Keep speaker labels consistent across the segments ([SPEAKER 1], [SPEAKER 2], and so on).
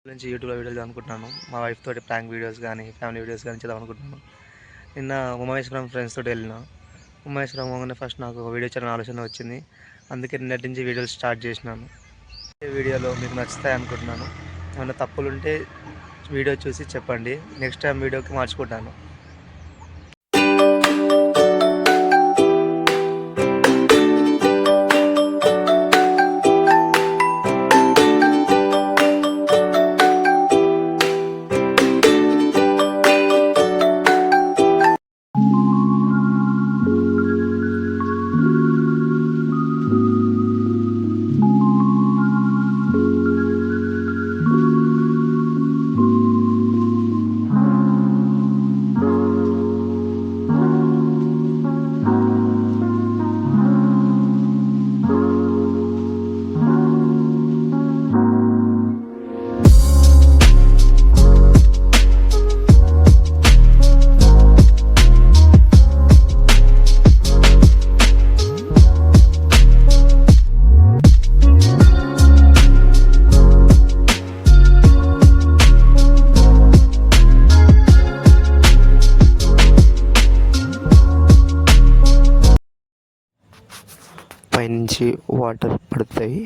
[SPEAKER 1] నుంచి యూట్యూబ్లో వీడియోలు చేద్దాం అనుకుంటున్నాను. మా వైఫ్ తోటి ప్రాంక్ వీడియోస్ కానీ ఫ్యామిలీ వీడియోస్ కానీ చేద్దాం అనుకుంటున్నాను. నిన్న ఉమామేశ్వరం ఫ్రెండ్స్ తోటి వెళ్ళిన. ఉమామేశ్వరం పోగానే ఫస్ట్ నాకు ఒక వీడియో చేయాలని ఆలోచన వచ్చింది. అందుకే నిన్నటి నుంచి వీడియోలు స్టార్ట్ చేసినాను. ఈ వీడియోలో మీకు నచ్చుతాయి అనుకుంటున్నాను. ఏమైనా తప్పులు ఉంటే వీడియో చూసి చెప్పండి, నెక్స్ట్ టైం వీడియోకి మార్చుకుంటాను. పైనుంచి వాటర్ పడతాయి.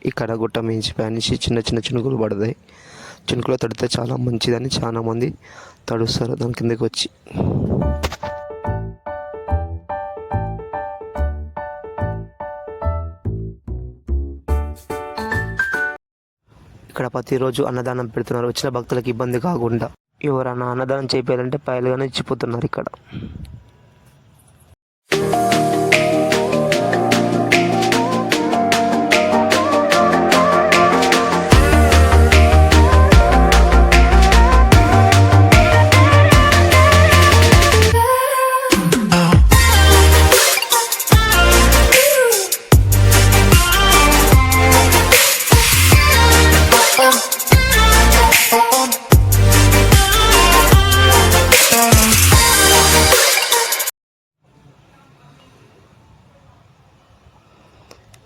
[SPEAKER 1] ఇక్కడ గుట్ట మించి పైనుంచి చిన్న చిన్న చినుకులు పడతాయి. చినుకులో తడితే చాలా మంచిదని చాలామంది తడుస్తారు దాని కిందకి వచ్చి. ఇక్కడ ప్రతిరోజు అన్నదానం పెడుతున్నారు, వచ్చిన భక్తులకు ఇబ్బంది కాకుండా. ఎవరైనా అన్నదానం చేయాలంటే పైలుగానే ఇచ్చిపోతున్నారు ఇక్కడ.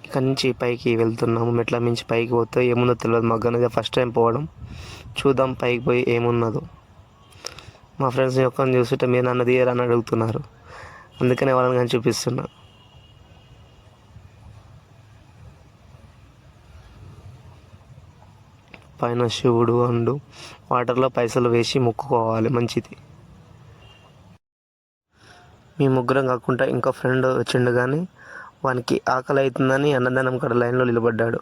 [SPEAKER 1] ఇక్కడ నుంచి పైకి వెళ్తున్నాము. మెట్ల మించి పైకి పోతే ఏముందో తెలియదు మాకు, అనేది ఫస్ట్ టైం పోవడం. చూద్దాం పైకి పోయి ఏమున్నదో. మా ఫ్రెండ్స్ ఒక్కరిని చూస్తుంటే మీరు నన్ను తీయరని అడుగుతున్నారు, అందుకనే వాళ్ళని కానీ చూపిస్తున్నా. పైన శివుడు అండు వాటర్లో పైసలు వేసి మొక్కుకోవాలి, మంచిది. మీ ముగ్గురం కాకుండా ఇంకో ఫ్రెండ్ వచ్చిండు, కానీ వానికి ఆకలి అవుతుందని అన్నదానం కాడ లైన్లో నిలబడ్డాడు.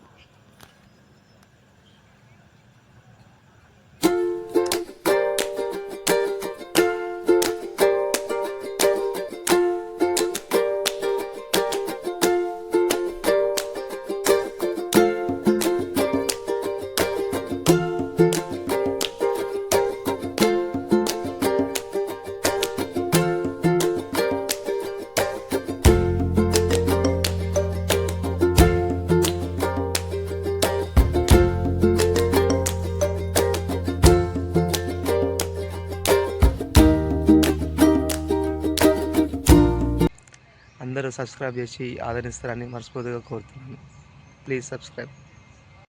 [SPEAKER 1] అందరూ సబ్స్క్రైబ్ చేసి ఆదరిస్తారని మనస్ఫూర్తిగా కోరుతున్నాను. Please subscribe.